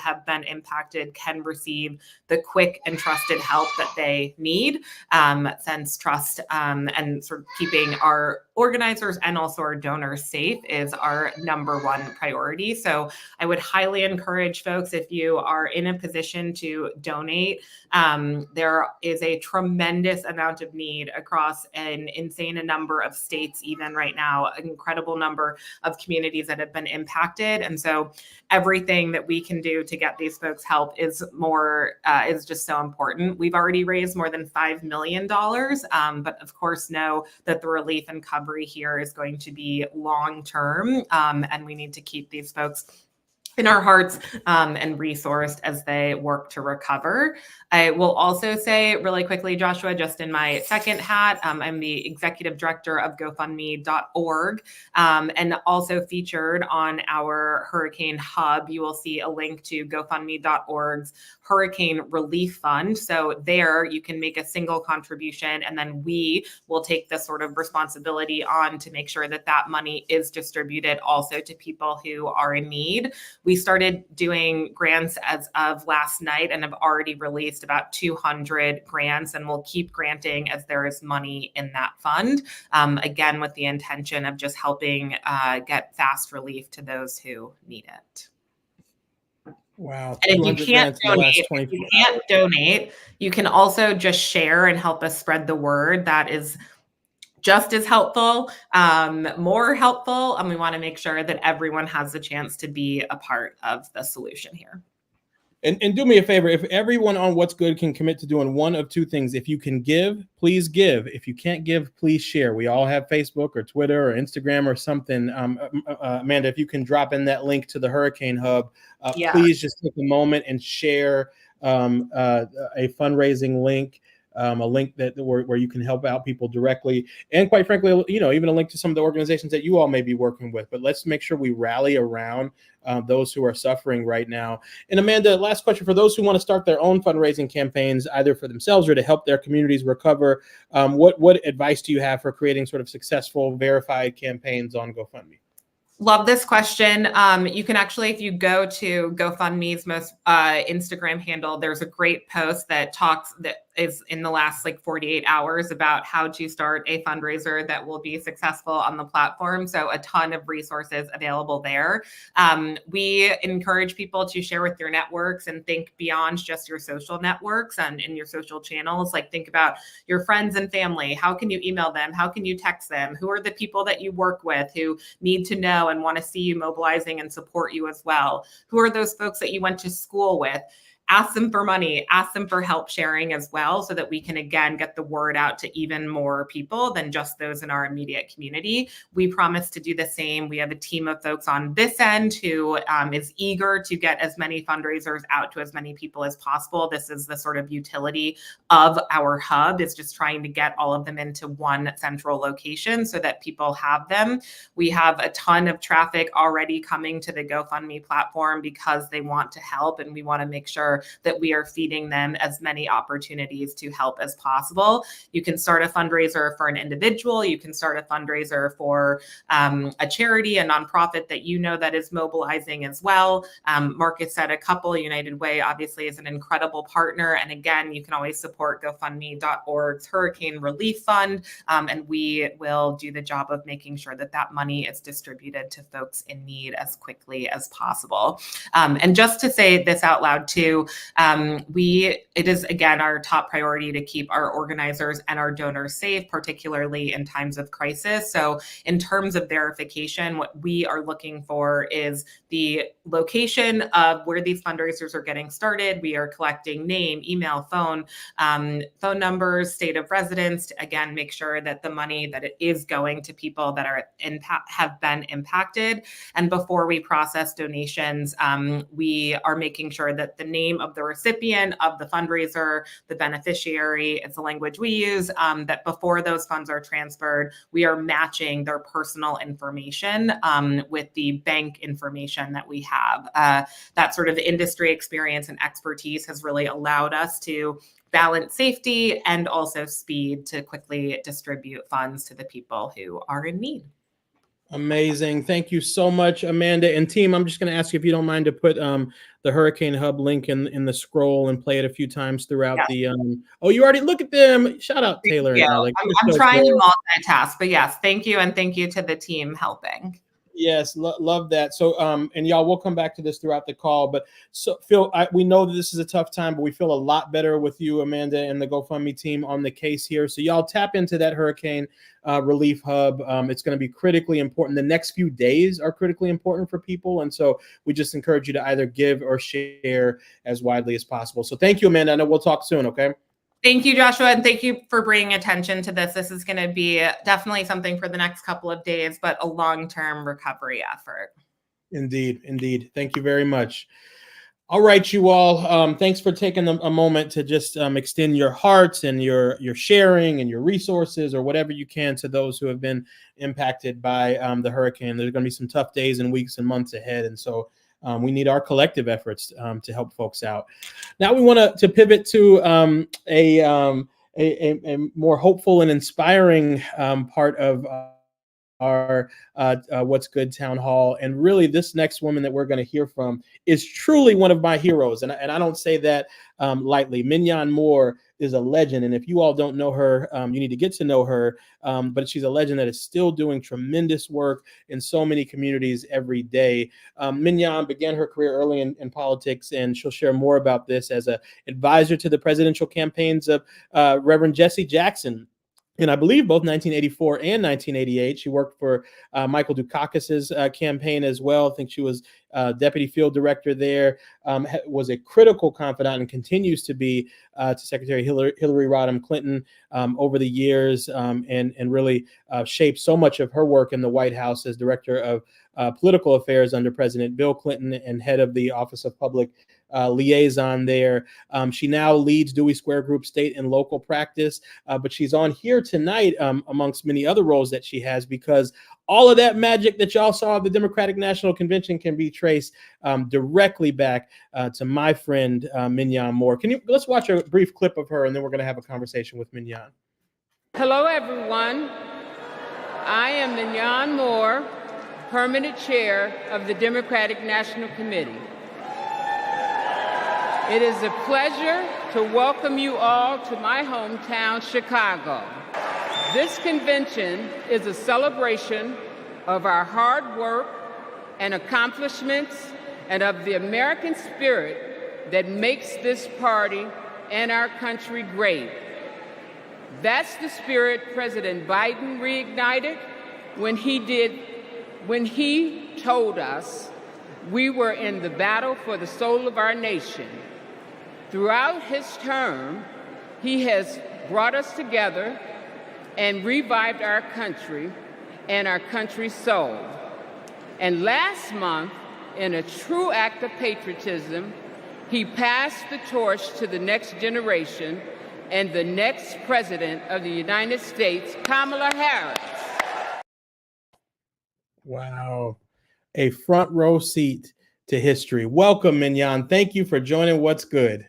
have been impacted can receive the quick and trusted help that they need, since trust and sort of keeping our organizers and also our donors safe is our number one priority. So I would highly encourage folks, if you are in a position to donate, there is a tremendous amount of need across an insane number of states, even right now, an incredible number of communities that have been impacted. And so everything that we can do to get these folks help is just so important. We've already raised more than $5 million, but of course know that the relief and recovery here is going to be long-term, and we need to keep these folks in our hearts and resourced as they work to recover. I will also say really quickly, Joshua, just in my second hat, I'm the executive director of GoFundMe.org, and also featured on our Hurricane Hub. You will see a link to GoFundMe.org's Hurricane Relief Fund. So there you can make a single contribution, and then we will take the sort of responsibility on to make sure that that money is distributed also to people who are in need. We started doing grants as of last night and have already released about 200 grants, and we'll keep granting as there is money in that fund, again, with the intention of just helping get fast relief to those who need it. Wow. And if you can't donate, you can also just share and help us spread the word. That is just as helpful, more helpful, and we want to make sure that everyone has the chance to be a part of the solution here. And do me a favor, if everyone on What's Good can commit to doing one of two things, if you can give, please give. If you can't give, please share. We all have Facebook or Twitter or Instagram or something. Amanda, if you can drop in that link to the Hurricane Hub, please just take a moment and share a fundraising link. A link where you can help out people directly, and quite frankly, even a link to some of the organizations that you all may be working with. But let's make sure we rally around those who are suffering right now. And Amanda, last question for those who want to start their own fundraising campaigns, either for themselves or to help their communities recover. What advice do you have for creating sort of successful, verified campaigns on GoFundMe? Love this question. You can actually, if you go to GoFundMe's most Instagram handle, there's a great post that is in the last 48 hours about how to start a fundraiser that will be successful on the platform. So a ton of resources available there. We encourage people to share with your networks and think beyond just your social networks and in your social channels. Think about your friends and family. How can you email them? How can you text them? Who are the people that you work with who need to know and want to see you mobilizing and support you as well? Who are those folks that you went to school with? Ask them for money, ask them for help sharing as well, so that we can, again, get the word out to even more people than just those in our immediate community. We promise to do the same. We have a team of folks on this end who is eager to get as many fundraisers out to as many people as possible. This is the sort of utility of our hub, is just trying to get all of them into one central location so that people have them. We have a ton of traffic already coming to the GoFundMe platform because they want to help, and we want to make sure that we are feeding them as many opportunities to help as possible. You can start a fundraiser for an individual. You can start a fundraiser for a charity, a nonprofit that you know that is mobilizing as well. Marcus said a couple. United Way obviously is an incredible partner. And again, you can always support GoFundMe.org's Hurricane Relief Fund, and we will do the job of making sure that that money is distributed to folks in need as quickly as possible. And just to say this out loud too, it is, again, our top priority to keep our organizers and our donors safe, particularly in times of crisis. So in terms of verification, what we are looking for is the location of where these fundraisers are getting started. We are collecting name, email, phone numbers, state of residence, to, again, make sure that the money that it is going to people that are have been impacted. And before we process donations, we are making sure that the name of the recipient of the fundraiser, the beneficiary, it's the language we use, that before those funds are transferred, we are matching their personal information with the bank information that we have. That sort of industry experience and expertise has really allowed us to balance safety and also speed to quickly distribute funds to the people who are in need. Amazing. Thank you so much, Amanda and team. I'm just going to ask you if you don't mind to put the Hurricane Hub link in the scroll and play it a few times throughout Yes, the oh, you already look at them. Shout out thank Taylor and you. Alec. I'm They're so trying to cool. multitask, but yes, thank you. And thank you to the team helping. Yes, love that. So, and y'all, we'll come back to this throughout the call. But so, Phil, we know that this is a tough time, but we feel a lot better with you, Amanda, and the GoFundMe team on the case here. So, y'all tap into that Hurricane Relief Hub. It's going to be critically important. The next few days are critically important for people, and so we just encourage you to either give or share as widely as possible. So, thank you, Amanda. I know we'll talk soon. Okay. Thank you, Joshua, and thank you for bringing attention to this. This is going to be definitely something for the next couple of days, but a long-term recovery effort. Indeed, indeed. Thank you very much. All right, you all. Thanks for taking a moment to just extend your hearts and your sharing and your resources or whatever you can to those who have been impacted by the hurricane. There's going to be some tough days and weeks and months ahead, and so we need our collective efforts to help folks out. Now we want to pivot to a more hopeful and inspiring part of our What's Good town hall. And really, this next woman that we're going to hear from is truly one of my heroes. And I don't say that lightly. Mignon Moore is a legend. And if you all don't know her, you need to get to know her. But she's a legend that is still doing tremendous work in so many communities every day. Mignon began her career early in politics, and she'll share more about this as an advisor to the presidential campaigns of Reverend Jesse Jackson. And I believe both 1984 and 1988. She worked for Michael Dukakis's campaign as well. I think she was deputy field director there, was a critical confidant and continues to be to Secretary Hillary Rodham Clinton over the years, and really shaped so much of her work in the White House as director of political affairs under President Bill Clinton and head of the Office of Public Liaison there. She now leads Dewey Square Group state and local practice, but she's on here tonight amongst many other roles that she has, because all of that magic that y'all saw at the Democratic National Convention can be traced directly back to my friend Mignon Moore. Let's watch a brief clip of her, and then we're going to have a conversation with Mignon. Hello, everyone. I am Mignon Moore, permanent chair of the Democratic National Committee. It is a pleasure to welcome you all to my hometown, Chicago. This convention is a celebration of our hard work and accomplishments and of the American spirit that makes this party and our country great. That's the spirit President Biden reignited when he told us we were in the battle for the soul of our nation. Throughout his term, he has brought us together and revived our country and our country's soul. And last month, in a true act of patriotism, he passed the torch to the next generation and the next president of the United States, Kamala Harris. Wow. A front row seat to history. Welcome, Mignon. Thank you for joining What's Good.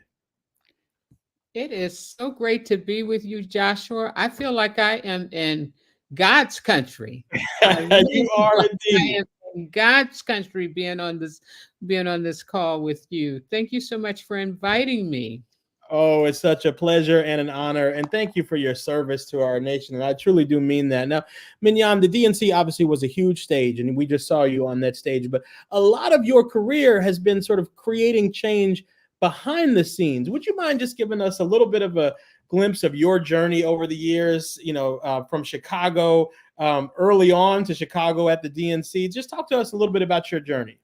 It is so great to be with you, Joshua. I feel like I am in God's country. You are indeed. I am in God's country being on this call with you. Thank you so much for inviting me. Oh, it's such a pleasure and an honor. And thank you for your service to our nation. And I truly do mean that. Now, Mignon, the DNC obviously was a huge stage, and we just saw you on that stage. But a lot of your career has been sort of creating change behind the scenes. Would you mind just giving us a little bit of a glimpse of your journey over the years, from Chicago early on to Chicago at the DNC? Just talk to us a little bit about your journey.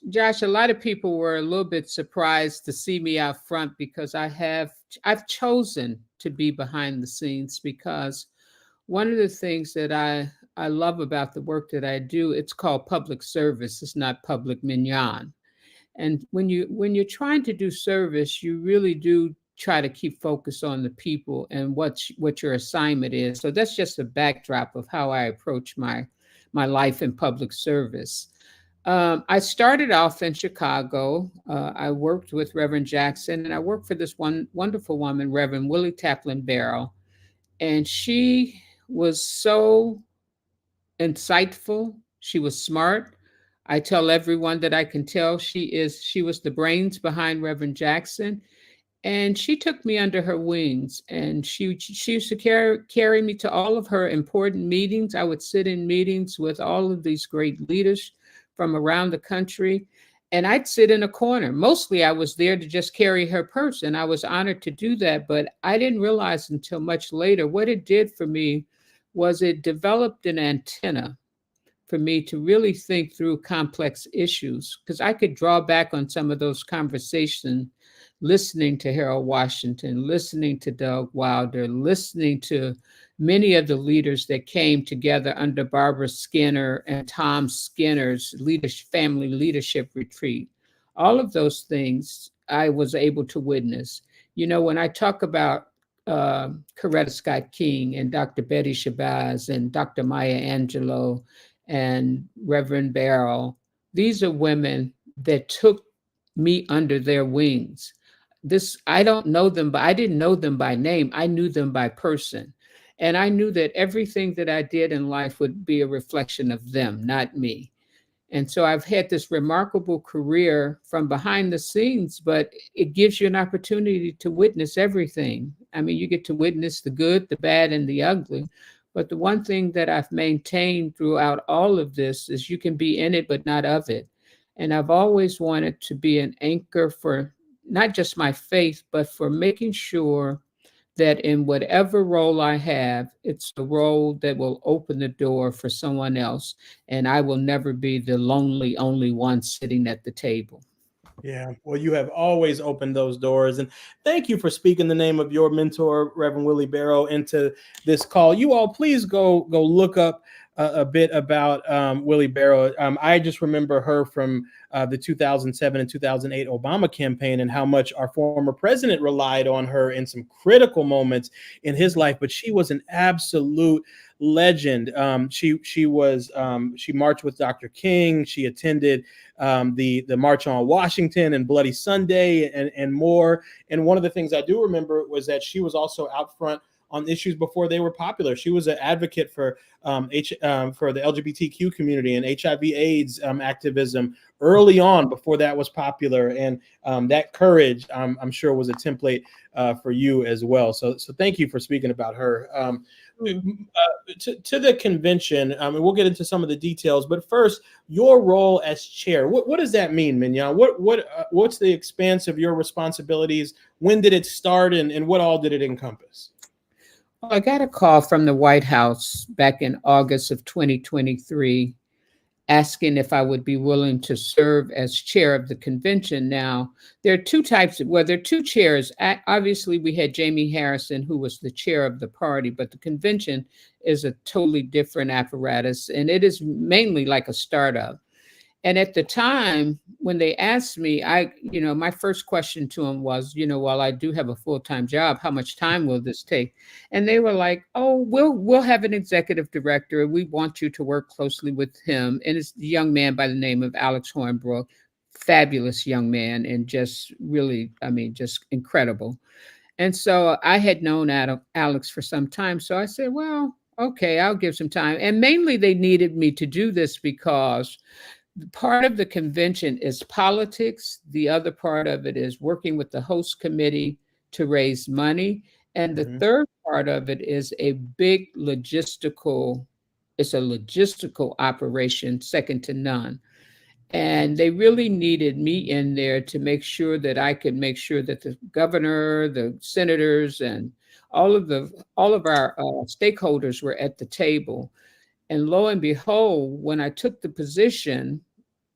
Josh, a lot of people were a little bit surprised to see me out front because I've chosen to be behind the scenes, because one of the things that I love about the work that I do, it's called public service. It's not public mignon. And when you're trying to do service, you really do try to keep focus on the people and what your assignment is. So that's just a backdrop of how I approach my life in public service. I started off in Chicago. I worked with Reverend Jackson, and I worked for this one wonderful woman, Reverend Willie Taplin Barrow. And she was so insightful. She was smart. I tell everyone that I can tell she was the brains behind Reverend Jackson. And she took me under her wings, and she used to carry me to all of her important meetings. I would sit in meetings with all of these great leaders from around the country, and I'd sit in a corner. Mostly I was there to just carry her purse, and I was honored to do that. But I didn't realize until much later what it did for me was it developed an antenna for me to really think through complex issues, because I could draw back on some of those conversations, listening to Harold Washington, listening to Doug Wilder, listening to many of the leaders that came together under Barbara Skinner and Tom Skinner's family leadership retreat. All of those things I was able to witness. You know, when I talk about Coretta Scott King and Dr. Betty Shabazz and Dr. Maya Angelou and Reverend Barrow, these are women that took me under their wings. I don't know them, but I didn't know them by name. I knew them by person. And I knew that everything that I did in life would be a reflection of them, not me. And so I've had this remarkable career from behind the scenes, but it gives you an opportunity to witness everything. I mean, you get to witness the good, the bad, and the ugly. But the one thing that I've maintained throughout all of this is you can be in it, but not of it. And I've always wanted to be an anchor for not just my faith, but for making sure that in whatever role I have, it's the role that will open the door for someone else. And I will never be the lonely, only one sitting at the table. Yeah, well, you have always opened those doors. And thank you for speaking the name of your mentor, Reverend Willie Barrow, into this call. You all, please go look up a bit about Willie Barrow. I just remember her from the 2007 and 2008 Obama campaign and how much our former president relied on her in some critical moments in his life. But she was an absolute legend. She marched with Dr. King. She attended the March on Washington and Bloody Sunday and more. And one of the things I do remember was that she was also out front on issues before they were popular. She was an advocate for the LGBTQ community and HIV/AIDS activism early on, before that was popular. And that courage, I'm sure, was a template for you as well. So thank you for speaking about her. To the convention, and we'll get into some of the details. But first, your role as chair. What does that mean, Mignon? What's the expanse of your responsibilities? When did it start, and what all did it encompass? Well, I got a call from the White House back in August of 2023 asking if I would be willing to serve as chair of the convention. Now, there are two chairs. Obviously, we had Jamie Harrison, who was the chair of the party, but the convention is a totally different apparatus, and it is mainly like a startup. And at the time when they asked me, my first question to them was, while I do have a full-time job, how much time will this take? And they were like, oh, we'll have an executive director, and we want you to work closely with him. And it's a young man by the name of Alex Hornbrook, fabulous young man, and just really, just incredible. And so I had known Alex for some time. So I said, well, okay, I'll give some time. And mainly they needed me to do this because part of the convention is politics. The other part of it is working with the host committee to raise money. And the third part of it is a big logistical operation, second to none. And they really needed me in there to make sure that I could make sure that the governor, the senators, and all of our stakeholders were at the table. And lo and behold, when I took the position,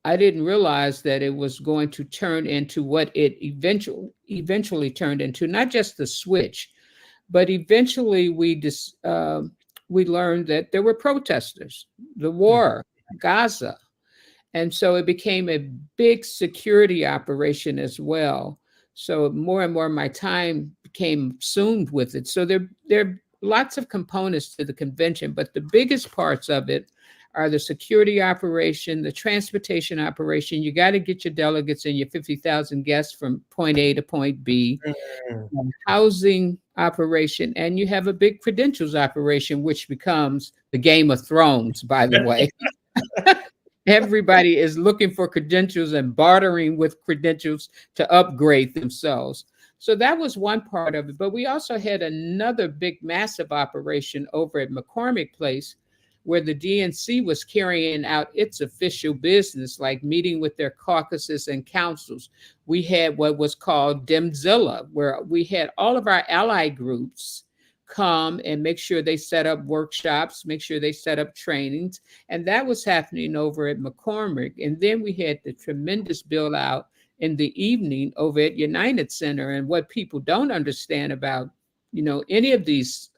I didn't realize that it was going to turn into what it eventually turned into, not just the switch, but eventually we learned that there were protesters, the war, Gaza. And so it became a big security operation as well. So more and more my time became consumed with it. So there are lots of components to the convention, but the biggest parts of it are the security operation, the transportation operation. You got to get your delegates and your 50,000 guests from point A to point B. Housing operation, and you have a big credentials operation, which becomes the Game of Thrones, by the way. Everybody is looking for credentials and bartering with credentials to upgrade themselves. So that was one part of it. But we also had another big, massive operation over at McCormick Place, where the DNC was carrying out its official business, like meeting with their caucuses and councils. We had what was called Demzilla, where we had all of our ally groups come and make sure they set up workshops, make sure they set up trainings. And that was happening over at McCormick. And then we had the tremendous build out in the evening over at United Center. And what people don't understand about, any of these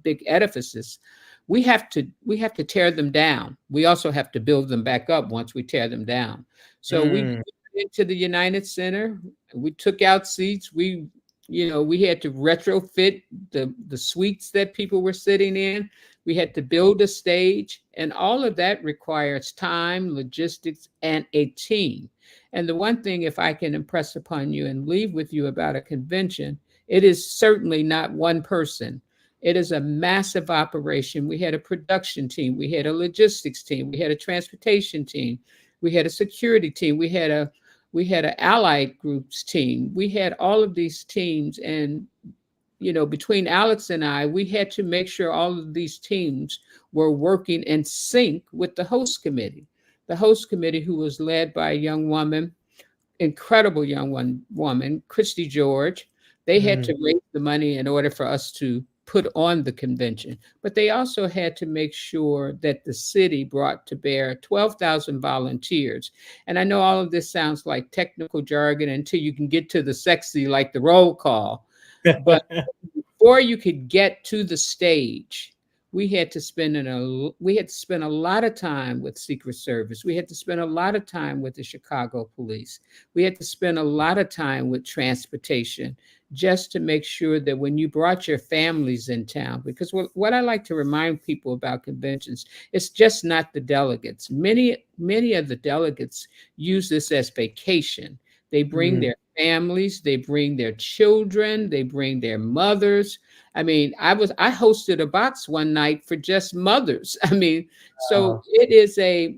big edifices, we have to tear them down. We also have to build them back up once we tear them down. So we went into the United Center, we took out seats, we had to retrofit the suites that people were sitting in. We had to build a stage, and all of that requires time, logistics, and a team. And the one thing, if I can impress upon you and leave with you about a convention, it is certainly not one person. It is a massive operation. We had a production team, we had a logistics team, we had a transportation team, we had a security team, we had an allied groups team. We had all of these teams, and between Alex and I, we had to make sure all of these teams were working in sync with the host committee. The host committee, who was led by a young woman, incredible young woman, Christy George. They had to raise the money in order for us to put on the convention, but they also had to make sure that the city brought to bear 12,000 volunteers. And I know all of this sounds like technical jargon until you can get to the sexy, like the roll call. But before you could get to the stage, we had to spend a lot of time with Secret Service. We had to spend a lot of time with the Chicago police. We had to spend a lot of time with transportation, just to make sure that when you brought your families in town, because what I like to remind people about conventions, it's just not the delegates. Many of the delegates use this as vacation. They bring their families, they bring their children, they bring their mothers. I mean, I hosted a box one night for just mothers. I mean, so it's a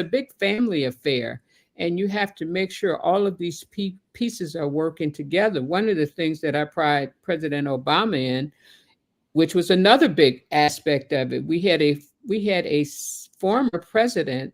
big family affair. And you have to make sure all of these pieces are working together. One of the things that I pride President Obama in, which was another big aspect of it, we had a former president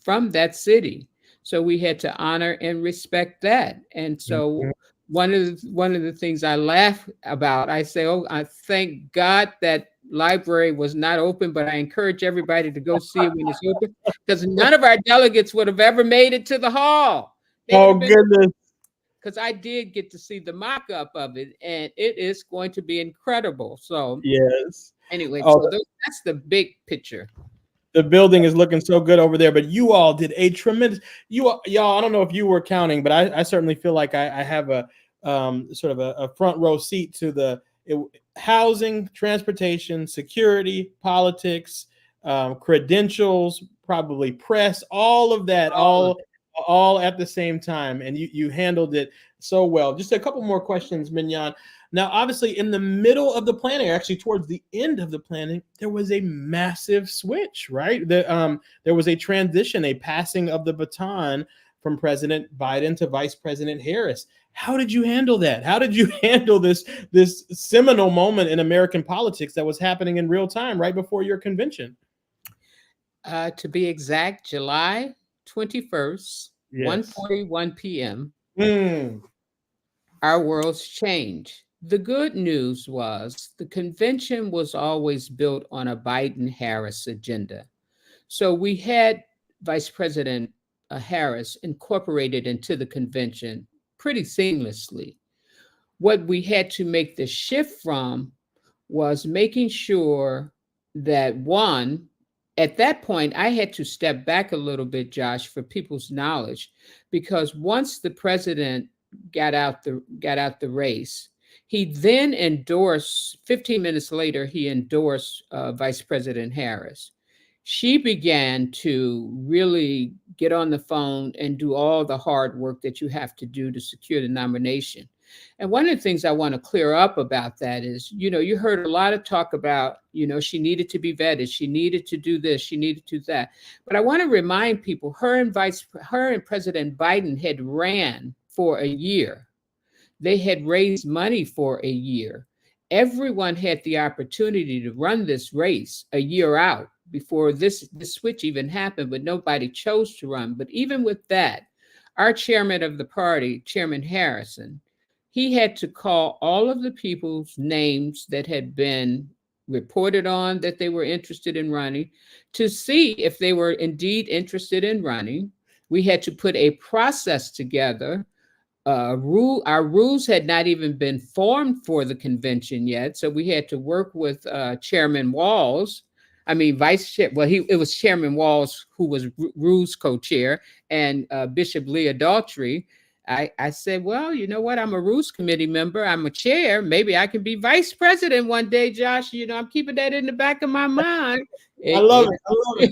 from that city, so we had to honor and respect that. And so one of the things I laugh about, I say, I thank God that library was not open, but I encourage everybody to go see it when it's open, because none of our delegates would have ever made it to the hall. Goodness. Because I did get to see the mock-up of it, and it is going to be incredible. So yes. Anyway, so that's the big picture. The building is looking so good over there, but you all did a tremendous. Y'all, I don't know if you were counting, but I certainly feel like I have a sort of a front row seat to the housing, transportation, security, politics, credentials, probably press, all of that, all at the same time, and you handled it so well. Just a couple more questions, Mignon. Now, obviously, in the middle of the planning, actually towards the end of the planning, there was a massive switch, right? There was a transition, a passing of the baton from President Biden to Vice President Harris. How did you handle that? How did you handle this seminal moment in American politics that was happening in real time right before your convention? To be exact, July 21st, yes. 1:41 p.m., our worlds changed. The good news was the convention was always built on a Biden-Harris agenda. So we had Vice President Harris incorporated into the convention pretty seamlessly. What we had to make the shift from was making sure that, one, at that point, I had to step back a little bit, Josh, for people's knowledge, because once the president got out the race, he then endorsed, 15 minutes later, he endorsed Vice President Harris. She began to really get on the phone and do all the hard work that you have to do to secure the nomination. And one of the things I want to clear up about that is, you heard a lot of talk about, she needed to be vetted. She needed to do this. She needed to do that. But I want to remind people, her and President Biden had ran for a year. They had raised money for a year. Everyone had the opportunity to run this race a year out before this switch even happened, but nobody chose to run. But even with that, our chairman of the party, Chairman Harrison, he had to call all of the people's names that had been reported on that they were interested in running to see if they were indeed interested in running. We had to put a process together. Our rules had not even been formed for the convention yet, so we had to work with Chairman Walls. Vice Chair. Well, it was Chairman Walls who was rules co-chair, and Bishop Leah Daltrey. I said, well, you know what? I'm a rules committee member. I'm a chair. Maybe I can be vice president one day, Josh. I'm keeping that in the back of my mind. I love it.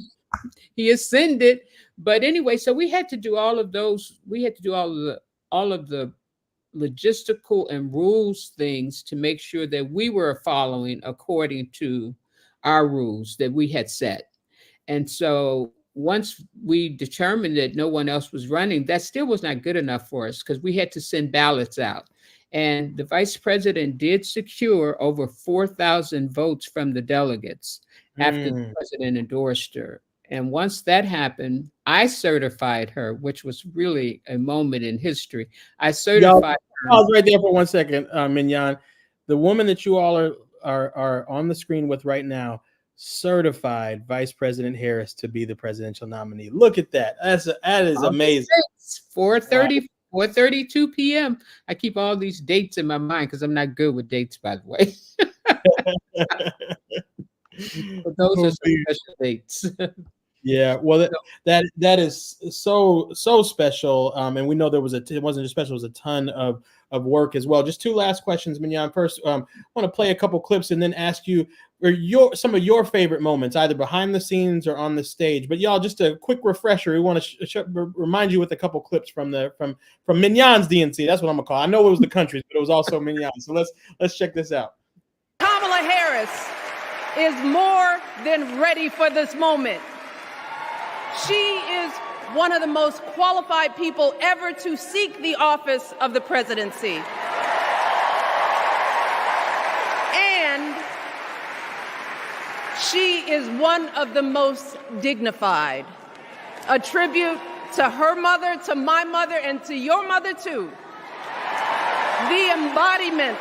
He ascended, but anyway, so we had to do all of those. We had to do all of the logistical and rules things to make sure that we were following according to our rules that we had set. And so once we determined that no one else was running, that still was not good enough for us because we had to send ballots out. And the vice president did secure over 4,000 votes from the delegates after the president endorsed her. And once that happened, I certified her, which was really a moment in history. I certified her. Pause right there for 1 second, Mignon. The woman that you all are on the screen with right now certified Vice President Harris to be the presidential nominee. Look at that. That is amazing. 4:32 p.m. I keep all these dates in my mind because I'm not good with dates, by the way. But those are some special dates. Yeah, well, that is so special, and we know it wasn't just special; it was a ton of work as well. Just two last questions, Mignon. First, I want to play a couple clips and then ask you some of your favorite moments, either behind the scenes or on the stage. But y'all, just a quick refresher. We want to remind you with a couple clips from Mignon's DNC. That's what I'm gonna call it. I know it was the countries, but it was also Mignon. So let's check this out. Kamala Harris is more than ready for this moment. She is one of the most qualified people ever to seek the office of the presidency. And she is one of the most dignified. A tribute to her mother, to my mother, and to your mother too. The embodiment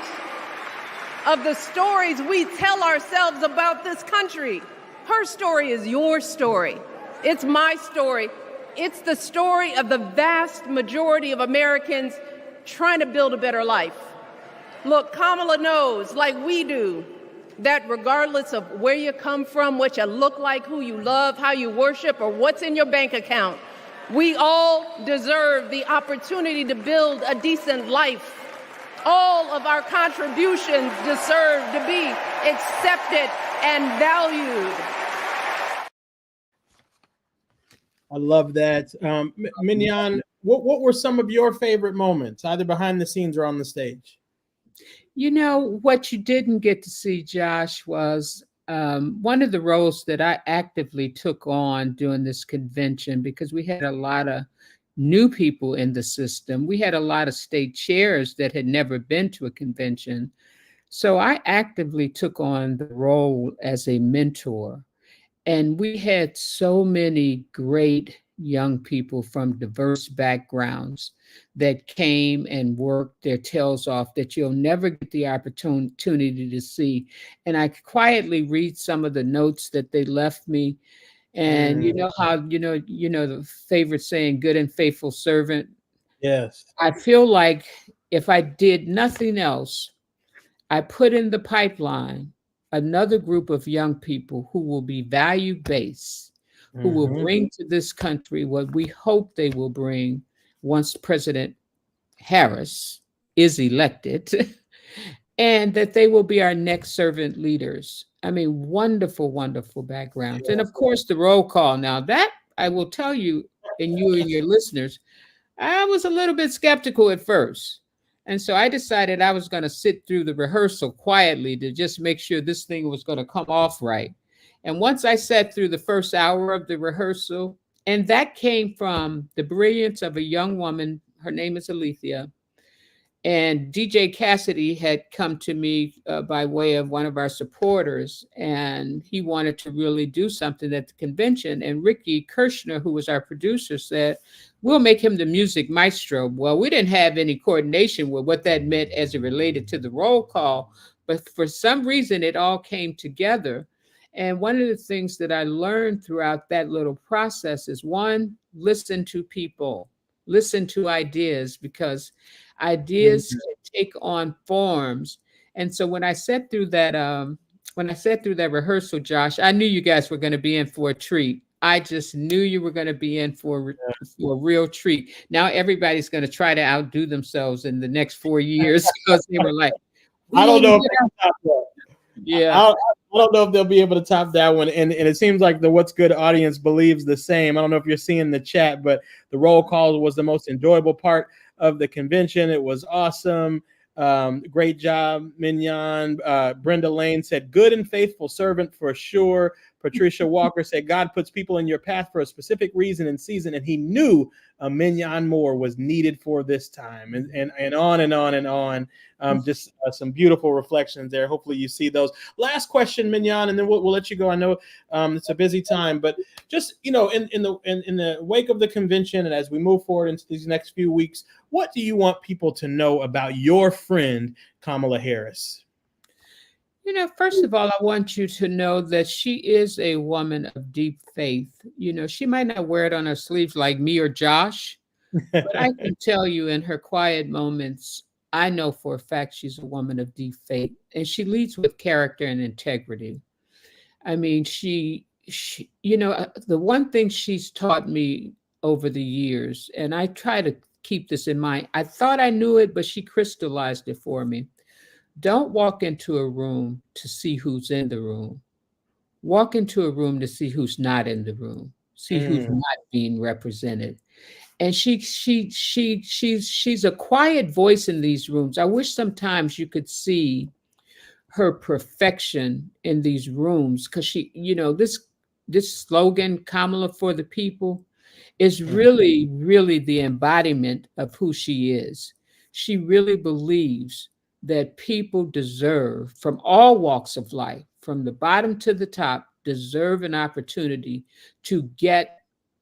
of the stories we tell ourselves about this country. Her story is your story. It's my story. It's the story of the vast majority of Americans trying to build a better life. Look, Kamala knows, like we do, that regardless of where you come from, what you look like, who you love, how you worship, or what's in your bank account, we all deserve the opportunity to build a decent life. All of our contributions deserve to be accepted and valued. I love that. Mignon, what were some of your favorite moments, either behind the scenes or on the stage? What you didn't get to see, Josh, was one of the roles that I actively took on during this convention, because we had a lot of new people in the system. We had a lot of state chairs that had never been to a convention. So I actively took on the role as a mentor. And we had so many great young people from diverse backgrounds that came and worked their tails off that you'll never get the opportunity to see. And I quietly read some of the notes that they left me. And you know how, the favorite saying, good and faithful servant. Yes. I feel like if I did nothing else, I put in the pipeline another group of young people who will be value-based, who will bring to this country what we hope they will bring once President Harris is elected, and that they will be our next servant leaders. Wonderful, wonderful backgrounds. Yes. And of course, the roll call. Now that I will tell you, and you and your listeners, I was a little bit skeptical at first. And so I decided I was going to sit through the rehearsal quietly to just make sure this thing was going to come off right. And once I sat through the first hour of the rehearsal, and that came from the brilliance of a young woman, her name is Alethea, and DJ Cassidy had come to me by way of one of our supporters, and he wanted to really do something at the convention. And Ricky Kirshner, who was our producer, said, we'll make him the music maestro. Well, we didn't have any coordination with what that meant as it related to the roll call, but for some reason it all came together. And one of the things that I learned throughout that little process is, one, listen to people, listen to ideas, because ideas can take on forms. And so when I sat through that rehearsal, Josh, I knew you guys were going to be in for a treat. I just knew you were going to be in for a real treat. Now everybody's going to try to outdo themselves in the next 4 years because they were like, I don't know if they'll top that. Yeah. I don't know if they'll be able to top that one. And it seems like the What's Good audience believes the same. I don't know if you're seeing the chat, but the roll call was the most enjoyable part of the convention. It was awesome. Great job, Mignon. Brenda Lane said, good and faithful servant for sure. Patricia Walker said, God puts people in your path for a specific reason and season, and he knew Mignon Moore was needed for this time, and on and on and on. Just some beautiful reflections there. Hopefully you see those. Last question, Mignon, and then we'll let you go. I know it's a busy time, but just, in the wake of the convention and as we move forward into these next few weeks, what do you want people to know about your friend Kamala Harris? First of all, I want you to know that she is a woman of deep faith. She might not wear it on her sleeves like me or Josh, but I can tell you in her quiet moments, I know for a fact she's a woman of deep faith, and she leads with character and integrity. I mean, she the one thing she's taught me over the years, and I try to keep this in mind. I thought I knew it, but she crystallized it for me. Don't walk into a room to see who's in the room. Walk into a room to see who's not in the room. See who's not being represented. And she's a quiet voice in these rooms. I wish sometimes you could see her perfection in these rooms, because she, this slogan, Kamala for the people, is really, really the embodiment of who she is. She really believes that people deserve, from all walks of life, from the bottom to the top, deserve an opportunity to get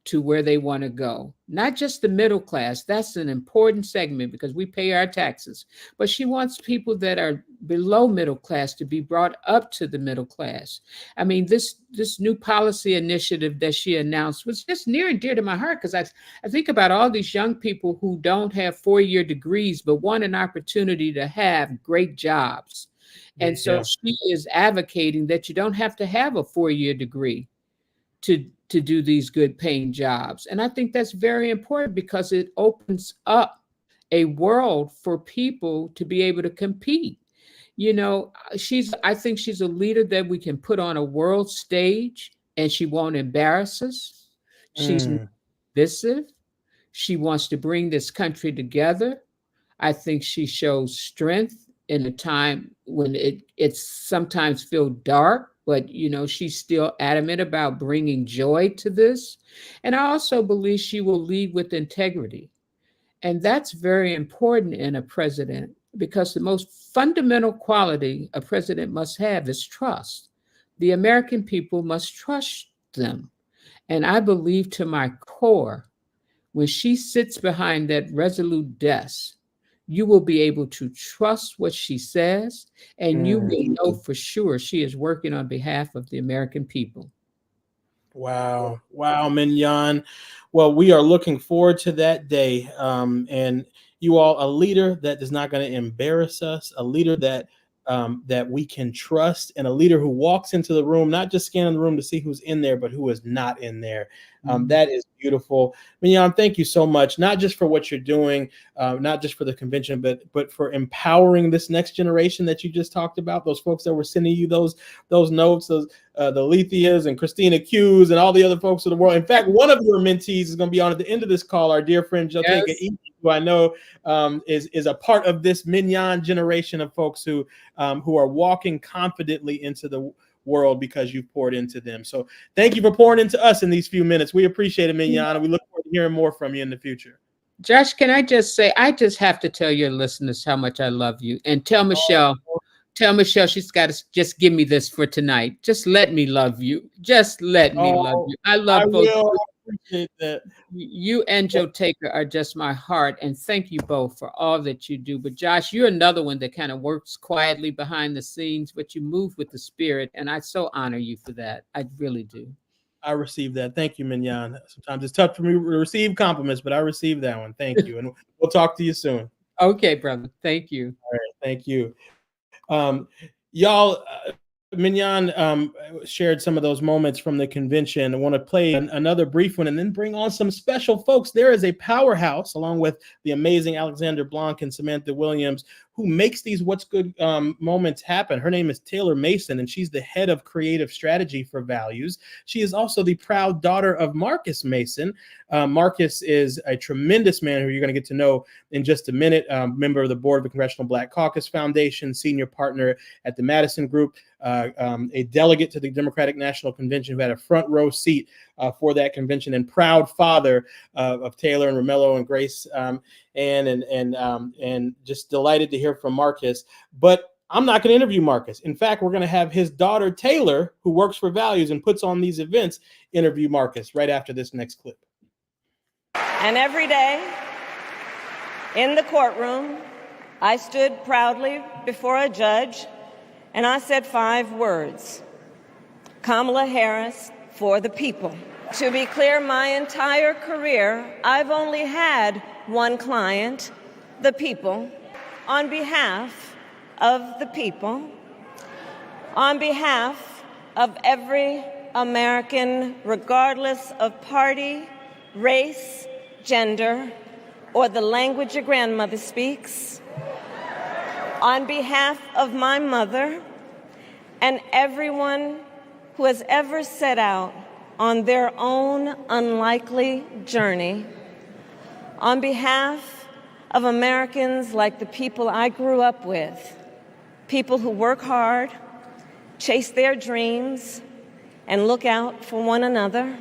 to where they want to go. Not just the middle class. That's an important segment because we pay our taxes. But she wants people that are below middle class to be brought up to the middle class. I mean, this new policy initiative that she announced was just near and dear to my heart, because I think about all these young people who don't have 4-year degrees but want an opportunity to have great jobs. And so she is advocating that you don't have to have a 4-year degree to do these good paying jobs. And I think that's very important because it opens up a world for people to be able to compete. I think she's a leader that we can put on a world stage and she won't embarrass us. She's divisive. She wants to bring this country together. I think she shows strength in a time when it's sometimes feel dark, but she's still adamant about bringing joy to this. And I also believe she will lead with integrity. And that's very important in a president, because the most fundamental quality a president must have is trust. The American people must trust them. And I believe to my core, when she sits behind that resolute desk, you will be able to trust what she says, and you will know for sure she is working on behalf of the American people. Wow, Mignon. Well, we are looking forward to that day. And you all, a leader that is not going to embarrass us, a leader that we can trust, and a leader who walks into the room, not just scanning the room to see who's in there, but who is not in there. That is beautiful. Mignon, thank you so much, not just for what you're doing, not just for the convention, but for empowering this next generation that you just talked about, those folks that were sending you those notes, the Lethias and Christina Q's and all the other folks of the world. In fact, one of your mentees is going to be on at the end of this call, our dear friend Jotaka Eaddy, who I know is a part of this Mignon generation of folks who are walking confidently into the world because you've poured into them. So thank you for pouring into us in these few minutes. We appreciate it, Mignon, and we look forward to hearing more from you in the future. Josh, can I just say, I just have to tell your listeners how much I love you, and tell Michelle she's got to just give me this for tonight. Just let me love you. Just let me love you. I love both. I appreciate that. You and Jotaka are just my heart, and thank you both for all that you do. But Josh, you're another one that kind of works quietly behind the scenes, but you move with the spirit, and I so honor you for that. I really do. I received that. Thank you, Mignon. Sometimes it's tough for me to receive compliments, but I received that one. Thank you, and we'll talk to you soon. Okay, brother. Thank you. All right, thank you. Y'all, Mignon shared some of those moments from the convention. I want to play another brief one and then bring on some special folks. There is a powerhouse, along with the amazing Alexander Blanc and Samantha Williams, who makes these What's Good moments happen. Her name is Taylor Mason, and she's the head of creative strategy for Values. She is also the proud daughter of Marcus Mason. Marcus is a tremendous man who you're going to get to know in just a minute, member of the board of the Congressional Black Caucus Foundation, senior partner at the Madison Group, a delegate to the Democratic National Convention who had a front row seat for that convention, and proud father of Taylor and Romello and Grace, and just delighted to hear from Marcus. But I'm not going to interview Marcus. In fact, we're going to have his daughter, Taylor, who works for Values and puts on these events, interview Marcus right after this next clip. And every day in the courtroom, I stood proudly before a judge and I said 5 words: Kamala Harris for the people. To be clear, my entire career, I've only had one client, the people. On behalf of the people, on behalf of every American, regardless of party, race, gender, or the language your grandmother speaks, on behalf of my mother and everyone who has ever set out on their own unlikely journey, on behalf of Americans like the people I grew up with, people who work hard, chase their dreams, and look out for one another,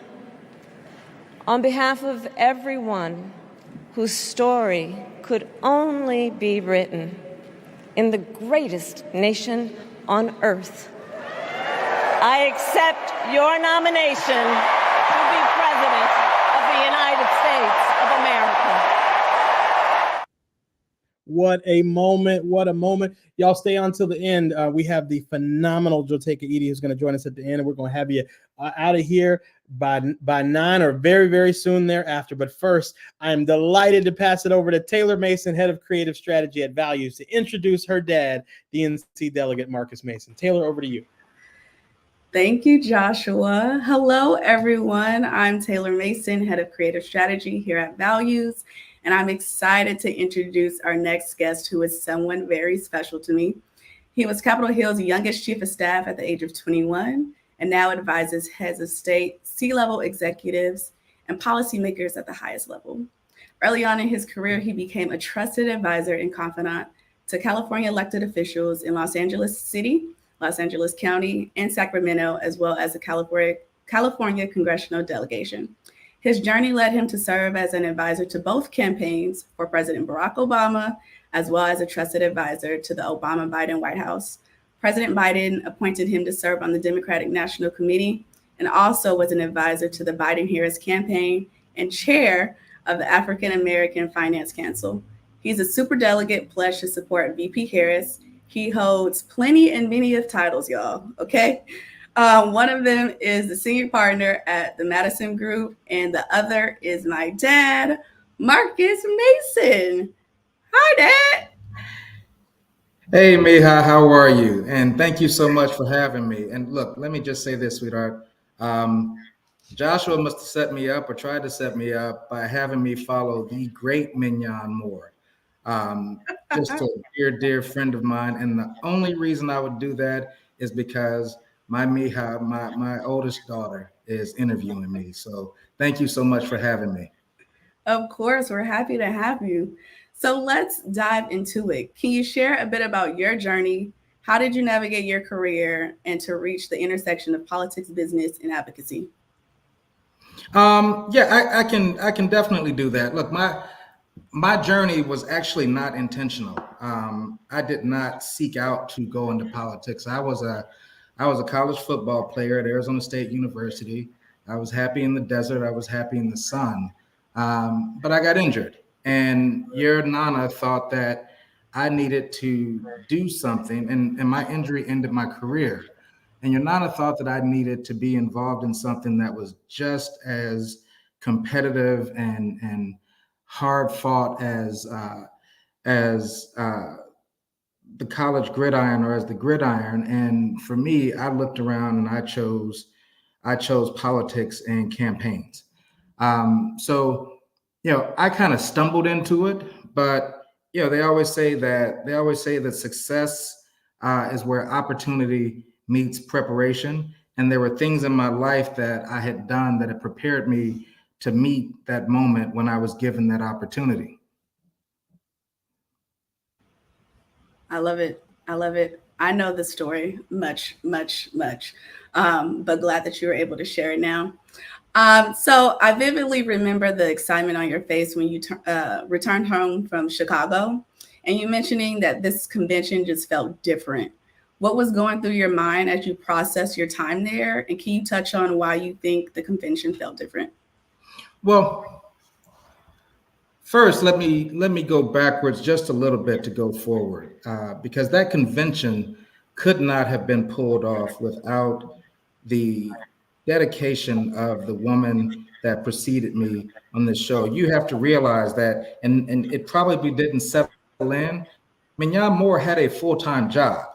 on behalf of everyone whose story could only be written in the greatest nation on earth, I accept your nomination to be President of the United States of America. What a moment. What a moment. Y'all stay on till the end. We have the phenomenal Jotaka Eaddy who's going to join us at the end, and we're going to have you out of here by 9 or very, very soon thereafter. But first, I am delighted to pass it over to Taylor Mason, head of creative strategy at Values, to introduce her dad, DNC delegate Marcus Mason. Taylor, over to you. Thank you, Joshua. Hello, everyone. I'm Taylor Mason, head of creative strategy here at Values, and I'm excited to introduce our next guest, who is someone very special to me. He was Capitol Hill's youngest chief of staff at the age of 21, and now advises heads of state, C-level executives, and policymakers at the highest level. Early on in his career, he became a trusted advisor and confidant to California elected officials in Los Angeles City, Los Angeles County, and Sacramento, as well as the California congressional delegation. His journey led him to serve as an advisor to both campaigns for President Barack Obama, as well as a trusted advisor to the Obama-Biden White House. President Biden appointed him to serve on the Democratic National Committee, and also was an advisor to the Biden-Harris campaign and chair of the African American Finance Council. He's a superdelegate pledged to support VP Harris. He holds plenty and many of titles, y'all, okay? One of them is the senior partner at the Madison Group, and the other is my dad, Marcus Mason. Hi, Dad. Hey, Miha, how are you? And thank you so much for having me. And look, let me just say this, sweetheart. Joshua must have set me up or tried to set me up by having me follow the great Mignon Moore. Just a dear friend of mine. And the only reason I would do that is because my Mija, my oldest daughter, is interviewing me. So thank you so much for having me. Of course, we're happy to have you. So let's dive into it. Can you share a bit about your journey? How did you navigate your career and to reach the intersection of politics, business, and advocacy? Yeah, I can definitely do that. Look, my journey was actually not intentional. I did not seek out to go into politics. I was a college football player at Arizona State University. I was happy in the desert. I was happy in the sun. But I got injured, and your Nana thought that I needed to do something, and my injury ended my career. And your Nana thought that I needed to be involved in something that was just as competitive and hard fought as the college gridiron or as the gridiron. And for me, I looked around and I chose politics and campaigns. So I kind of stumbled into it, but they always say that success is where opportunity meets preparation. And there were things in my life that I had done that had prepared me to meet that moment when I was given that opportunity. I love it. I love it. I know the story much, but glad that you were able to share it now. So I vividly remember the excitement on your face when you returned home from Chicago, and you mentioning that this convention just felt different. What was going through your mind as you processed your time there? And can you touch on why you think the convention felt different? Well, first, let me go backwards just a little bit to go forward, because that convention could not have been pulled off without the dedication of the woman that preceded me on this show. You have to realize that, and it probably didn't settle in. Mignon Moore had a full-time job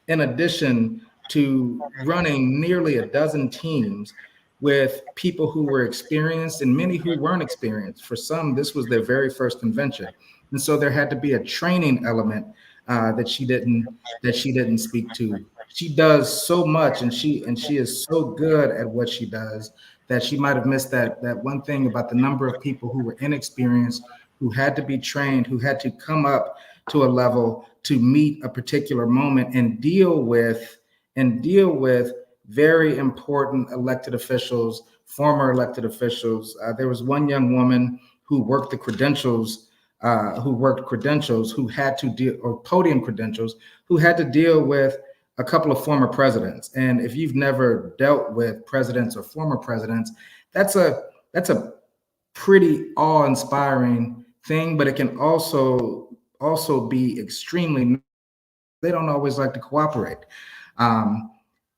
in addition to running nearly a dozen teams with people who were experienced and many who weren't experienced. For some, this was their very first convention. And so there had to be a training element that she didn't speak to. She does so much, and she is so good at what she does that she might have missed that one thing about the number of people who were inexperienced, who had to be trained, who had to come up to a level to meet a particular moment and deal with very important elected officials, former elected officials. There was one young woman who worked the credentials, who had to deal, or podium credentials, who had to deal with a couple of former presidents. And if you've never dealt with presidents or former presidents, that's a pretty awe-inspiring thing, but it can also be extremely, they don't always like to cooperate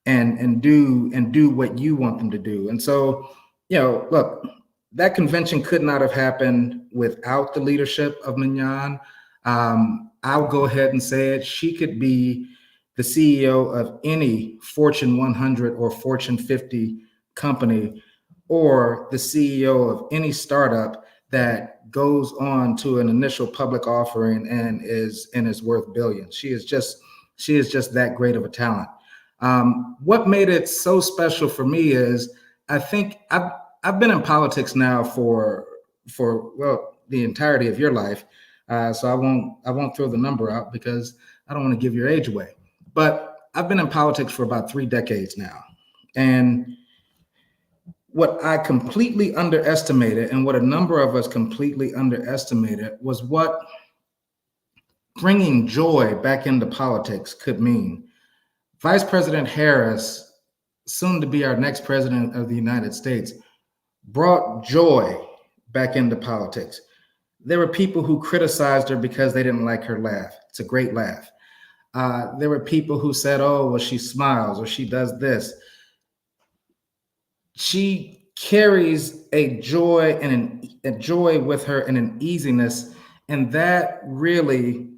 and do what you want them to do. And so, look, that convention could not have happened without the leadership of Mignon. I'll go ahead and say it. She could be the CEO of any Fortune 100 or Fortune 50 company, or the CEO of any startup that goes on to an initial public offering and is worth billions. She is just that great of a talent. What made it so special for me is I think I've been in politics now for the entirety of your life. So I won't throw the number out because I don't want to give your age away. But I've been in politics for about 3 decades now. And what I completely underestimated, and what a number of us completely underestimated, was what bringing joy back into politics could mean. Vice President Harris, soon to be our next president of the United States, brought joy back into politics. There were people who criticized her because they didn't like her laugh. It's a great laugh. There were people who said, oh, well, she smiles or she does this. She carries a joy and a joy with her and an easiness, and that really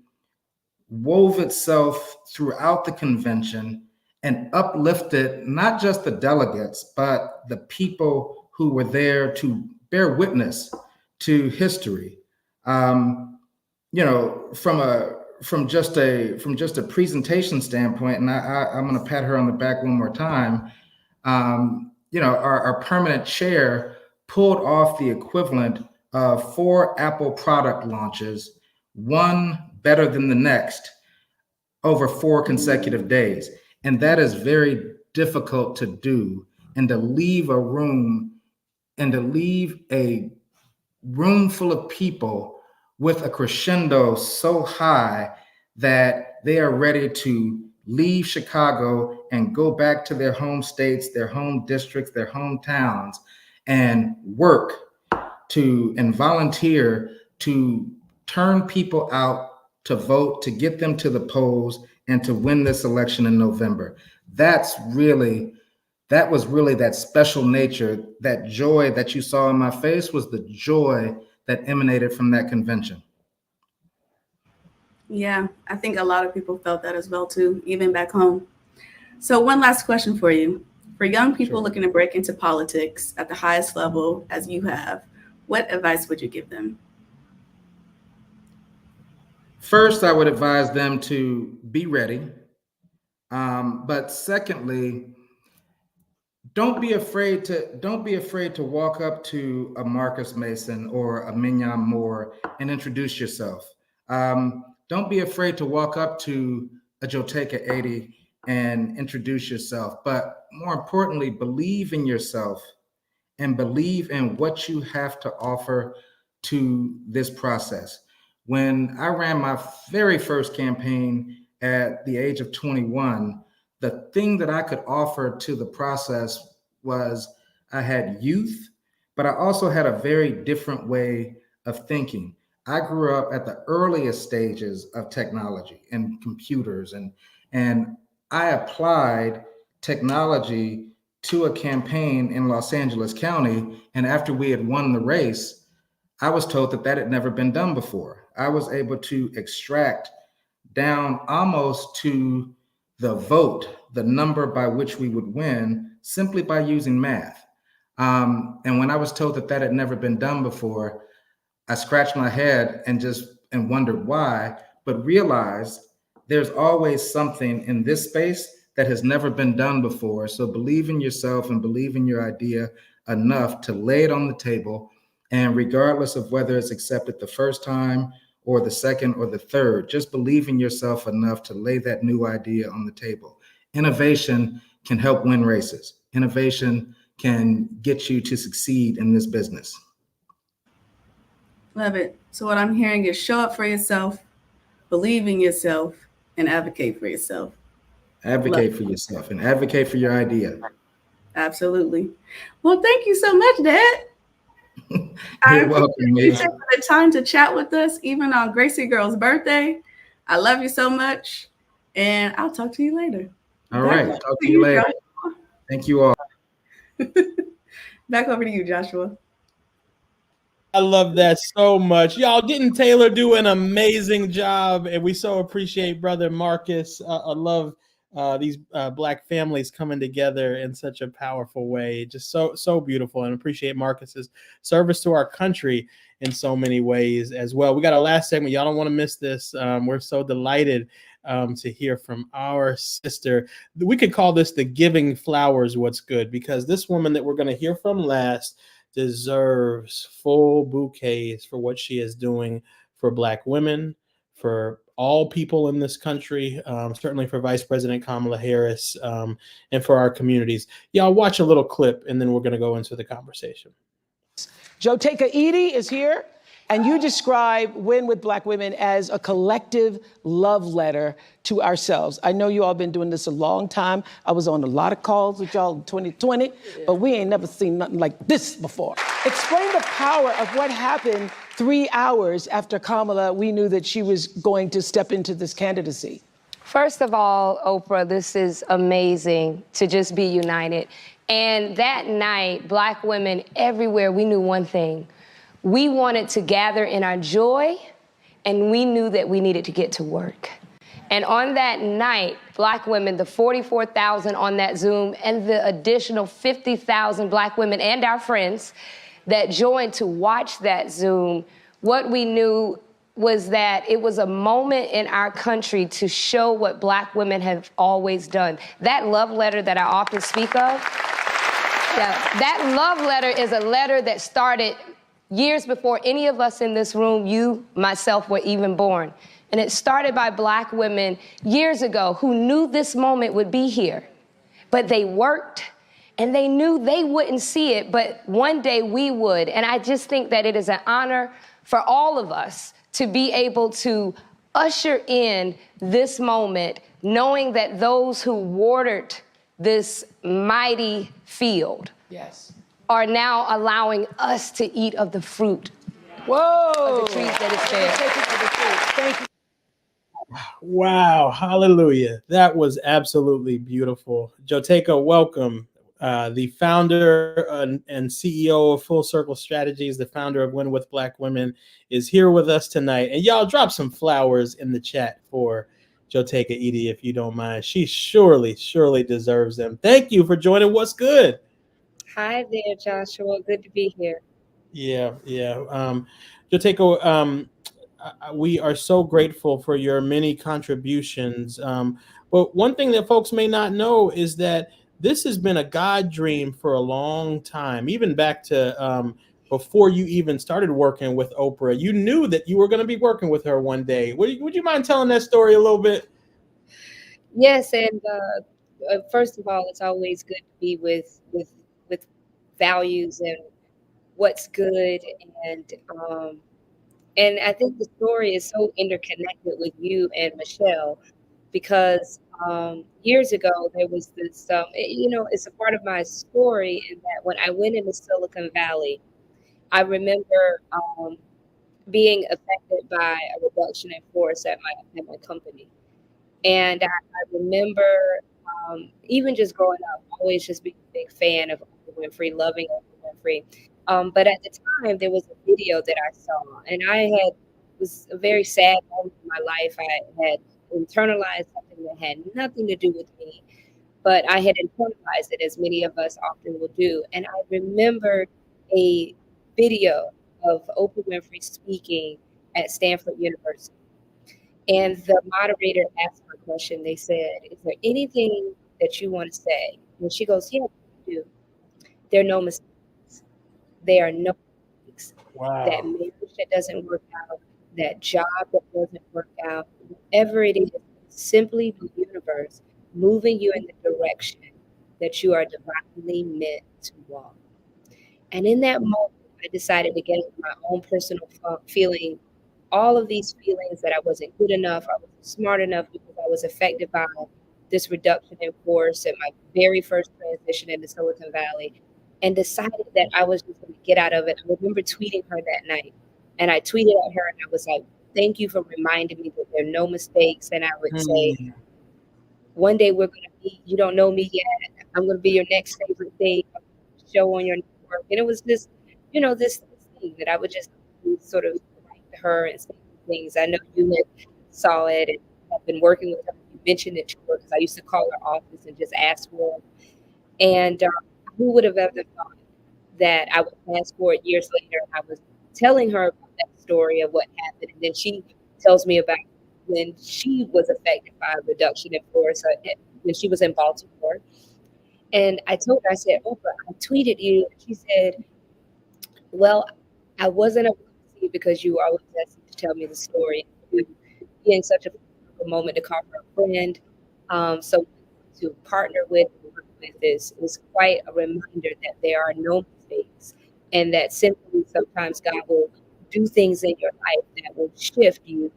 wove itself throughout the convention and uplifted not just the delegates, but the people who were there to bear witness to history. You know, from just a presentation standpoint, and I'm going to pat her on the back one more time. You know, our permanent chair pulled off the equivalent of 4 Apple product launches, one better than the next, over 4 consecutive days. And that is very difficult to do. And to leave a room full of people with a crescendo so high that they are ready to leave Chicago and go back to their home states, their home districts, their hometowns, and work and volunteer to turn people out to vote, to get them to the polls, and to win this election in November. That was really that special nature, that joy that you saw in my face was the joy that emanated from that convention. Yeah, I think a lot of people felt that as well too, even back home. So one last question for you. For young people Sure. looking to break into politics at the highest level as you have, what advice would you give them? First, I would advise them to be ready. But secondly, don't be afraid to walk up to a Marcus Mason or a Mignon Moore and introduce yourself. Don't be afraid to walk up to a Jotaka Eaddy and introduce yourself. But more importantly, believe in yourself and believe in what you have to offer to this process. When I ran my very first campaign at the age of 21, the thing that I could offer to the process was I had youth, but I also had a very different way of thinking. I grew up at the earliest stages of technology and computers, and I applied technology to a campaign in Los Angeles County. And after we had won the race, I was told that had never been done before. I was able to extract down almost to the vote, the number by which we would win, simply by using math. And when I was told that had never been done before, I scratched my head and wondered why, but realized there's always something in this space that has never been done before. So believe in yourself and believe in your idea enough to lay it on the table. And regardless of whether it's accepted the first time or the second or the third, just believe in yourself enough to lay that new idea on the table. Innovation can help win races. Innovation can get you to succeed in this business. Love it. So what I'm hearing is show up for yourself, believe in yourself, and advocate for yourself. Advocate for yourself and advocate for your idea. Absolutely. Well, thank you so much, Dad. You're welcome. You taking the time to chat with us, even on Gracie Girl's birthday. I love you so much, and I'll talk to you later. All right. Talk to you later. Joshua. Thank you all. Back over to you, Joshua. I love that so much. Y'all, didn't Taylor do an amazing job? And we so appreciate Brother Marcus. I love these Black families coming together in such a powerful way. Just so beautiful, and appreciate Marcus's service to our country in so many ways as well. We got our last segment. Y'all don't want to miss this. We're so delighted to hear from our sister. We could call this the Giving Flowers What's Good, because this woman that we're going to hear from last deserves full bouquets for what she is doing for Black women, for all people in this country, certainly for Vice President Kamala Harris, and for our communities. Y'all watch a little clip, and then we're going to go into the conversation. Jotaka Eaddy is here, and you describe Win with Black Women as a collective love letter to ourselves. I know you all been doing this a long time. I was on a lot of calls with y'all in 2020, but we ain't never seen nothing like this before. Explain the power of what happened 3 hours after Kamala, we knew that she was going to step into this candidacy. First of all, Oprah, this is amazing to just be united. And that night, Black women everywhere, we knew one thing. We wanted to gather in our joy, and we knew that we needed to get to work. And on that night, Black women, the 44,000 on that Zoom and the additional 50,000 Black women and our friends that joined to watch that Zoom, what we knew was that it was a moment in our country to show what Black women have always done. That love letter that I often speak of, that love letter is a letter that started years before any of us in this room, you, myself, were even born. And it started by Black women years ago who knew this moment would be here. But they worked and they knew they wouldn't see it, but one day we would. And I just think that it is an honor for all of us to be able to usher in this moment, knowing that those who watered this mighty field are now allowing us to eat of the fruit of the trees that is there. Thank you. Wow, hallelujah. That was absolutely beautiful. Jotaka, welcome. The founder and CEO of Full Circle Strategies, the founder of Win with Black Women, is here with us tonight. And y'all drop some flowers in the chat for Jotaka Eaddy, if you don't mind. She surely deserves them. Thank you for joining What's Good. Hi there, Joshua. Good to be here. Yeah. Jotaka, we are so grateful for your many contributions. But one thing that folks may not know is that this has been a God dream for a long time, even back to before you even started working with Oprah. You knew that you were going to be working with her one day. Would you mind telling that story a little bit? Yes, and first of all, it's always good to be with values and what's good, and I think the story is so interconnected with you and Michelle because years ago there was this, it's a part of my story in that when I went into Silicon Valley, I remember being affected by a reduction in force at my company. And I remember even just growing up, always just being a big fan of Oprah Winfrey, loving Oprah Winfrey. But at the time, there was a video that I saw, and it was a very sad moment in my life. I had internalized something that had nothing to do with me, but I had internalized it, as many of us often will do. And I remember a video of Oprah Winfrey speaking at Stanford University. And the moderator asked her a question. They said, "Is there anything that you want to say?" And she goes, "Yeah, I do. There are no mistakes. There are no mistakes. Wow. That marriage that doesn't work out, that job that doesn't work out, whatever it is, simply the universe moving you in the direction that you are divinely meant to walk." And in that moment, I decided to get into my own personal feeling, all of these feelings that I wasn't good enough, I wasn't smart enough because I was affected by this reduction in force at my very first transition into Silicon Valley, and decided that I was just going to get out of it. I remember tweeting her that night, and I tweeted at her and I was like, "Thank you for reminding me that there are no mistakes." And I would say, "One day we're going to be, you don't know me yet, I'm going to be your next favorite thing, show on your network." And it was this, this thing that I would just sort of write to her and say things. I know you had saw it and have been working with her. You mentioned it to her because I used to call her office and just ask for it. And who would have ever thought that I would fast forward years later and I was telling her about that story of what happened. And then she tells me about when she was affected by a reduction in force when she was in Baltimore. And I told her, I said, "Oprah, I tweeted you." And she said, "Well, I wasn't able to see it because you always asked me to tell me the story. You be in such a moment to call her a friend. So to partner with and work with is quite a reminder that there are no mistakes and that simply sometimes God will do things in your life that will shift you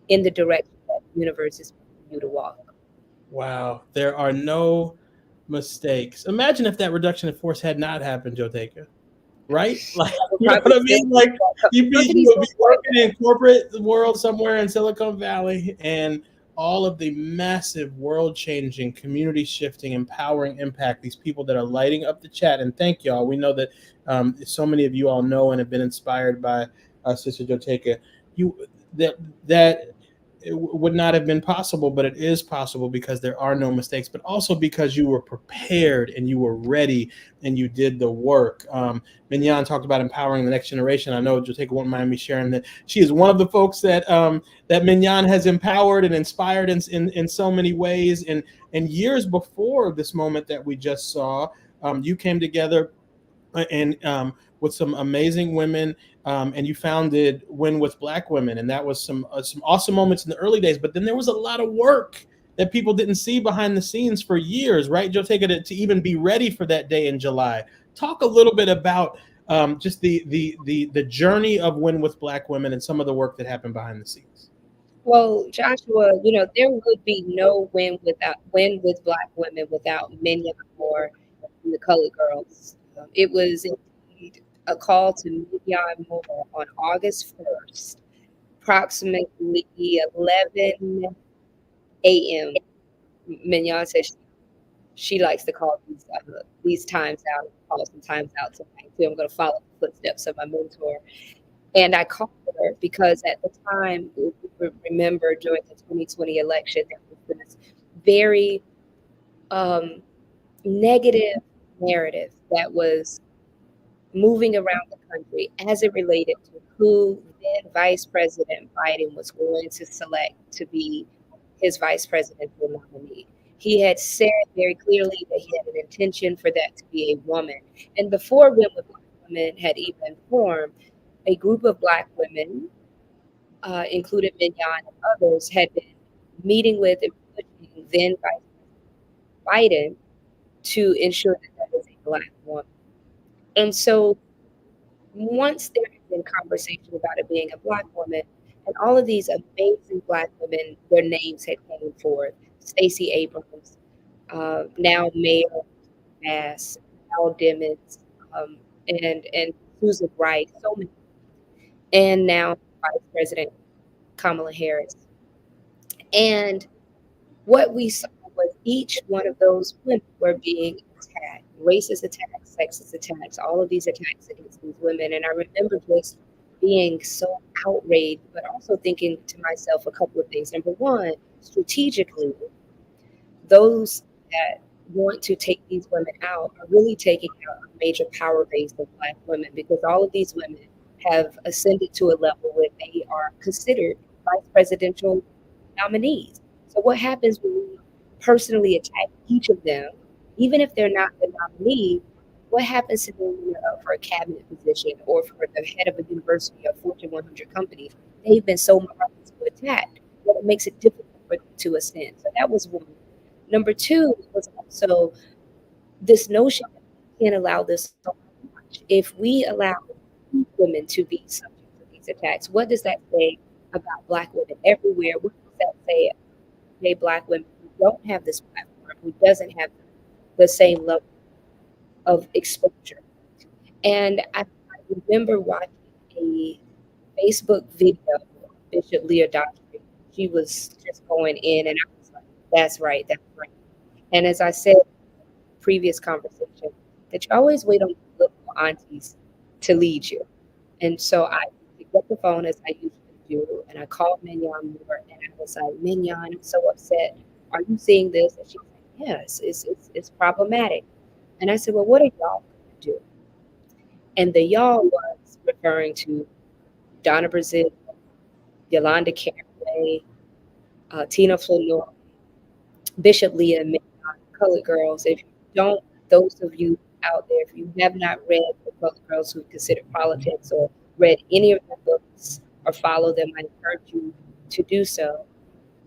in the direction that the universe is for you to walk." Wow, there are no mistakes. Imagine if that reduction in force had not happened, Jotaka. Right? Like, you know what I mean? Like, you would be working in corporate world somewhere in Silicon Valley, and all of the massive world-changing, community-shifting, empowering impact, these people that are lighting up the chat. And thank y'all. We know that so many of you all know and have been inspired by Sister Jotaka. would not have been possible, but it is possible because there are no mistakes, but also because you were prepared and you were ready and you did the work. Mignon talked about empowering the next generation. I know Jotaka won't mind me sharing that she is one of the folks that that Mignon has empowered and inspired in so many ways. And years before this moment that we just saw, you came together and with some amazing women, and you founded Win with Black Women, and that was some awesome moments in the early days. But then there was a lot of work that people didn't see behind the scenes for years, right? Jotaka, to even be ready for that day in July. Talk a little bit about just the journey of Win with Black Women and some of the work that happened behind the scenes. Well, Joshua, you know, there would be no Win with Black Women without Mignon Moore and the Colored Girls. It was indeed a call to Mignon Moore on August 1st, approximately 11 a.m. Mignon said she likes to call these times out, call some times out tonight. So I'm going to follow the footsteps of my mentor. And I called her because at the time, remember during the 2020 election, there was this very negative narrative that was moving around the country as it related to who then Vice President Biden was going to select to be his vice presidential nominee. He had said very clearly that he had an intention for that to be a woman. And before Win with Black Women had even formed, a group of Black women, including Mignon and others, had been meeting with and pushing then Vice President Biden to ensure that that was a Black woman. And so once there had been conversation about it being a Black woman, and all of these amazing Black women, their names had come forth. Stacey Abrams, now Mayor Bass, Al Dimmons, and Susan Wright, so many, and now Vice President Kamala Harris. And what we saw was each one of those women were being attacked, racist attacks, sexist attacks, all of these attacks against these women. And I remember just being so outraged, but also thinking to myself a couple of things. Number one, strategically, those that want to take these women out are really taking out a major power base of Black women, because all of these women have ascended to a level where they are considered vice presidential nominees. So what happens when we personally attack each of them, even if they're not the nominee? What happens to them when they're up for a cabinet position or for the head of a university or Fortune 100 company? They've been so markedly attacked that it makes it difficult for them to ascend. So that was one. Number two was also this notion that we can't allow this so much. If we allow women to be subject to these attacks, what does that say about Black women everywhere? What does that say about Black women who don't have this platform, who doesn't have the same level of exposure? And I remember watching a Facebook video of Bishop Leah Doctrine. She was just going in, and I was like, that's right. And as I said in the previous conversation, that you always wait on the little aunties to lead you. And so I picked up the phone, as I usually do, and I called Mignon Moore, and I was like, Mignon, I'm so upset. Are you seeing this? And she was like, yes, it's problematic. And I said, well, what are y'all going to do? And the y'all was referring to Donna Brazil, Yolanda Caraway, Tina Floyd, Bishop Leah, Mignon, Colored Girls. If you don't, those of you out there, if you have not read the Colored Girls Who Consider Politics or read any of their books or follow them, I encourage you to do so.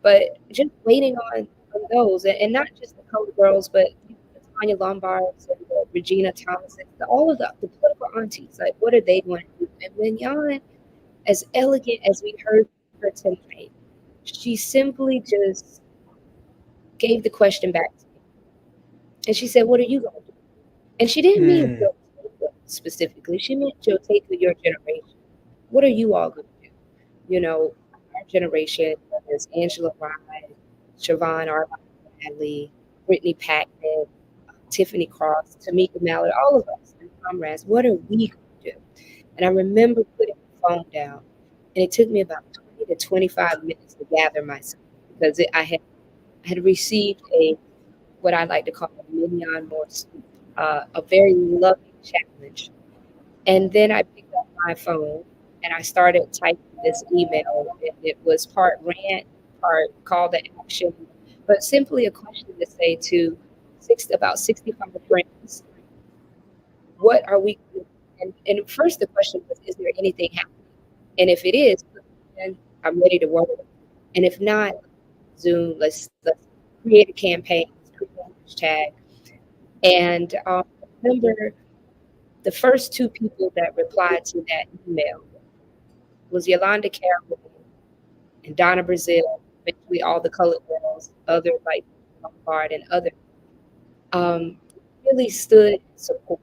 But just waiting on those, and not just the Colored Girls, but the Tanya Lombards and the Regina Thomases, all of the political aunties, like what are they going to do? And Mignon, as elegant as we heard her tonight, she simply just gave the question back to me. And she said, what are you going to do? And she didn't mean Jotaka specifically. She meant Jotaka, your generation. What are you all going to do? You know, our generation, whether it's Angela Rye, Siobhan R. Bradley, Brittany Packman, Tiffany Cross, Tamika Mallard, all of us, and comrades, what are we going to do? And I remember putting the phone down, and it took me about 20 needed 25 minutes to gather myself because I had received what I like to call a mignon morse, a very loving challenge. And then I picked up my phone and I started typing this email. And it was part rant, part call to action, but simply a question to say to about 65 friends, what are we doing? And first the question was, is there anything happening? And if it is, then I'm ready to work. And if not, Zoom, let's create a campaign, let's create a hashtag. And remember, the first two people that replied to that email was Yolanda Caraway and Donna Brazil, eventually all the colored girls, other like Lombard and others, really stood in support.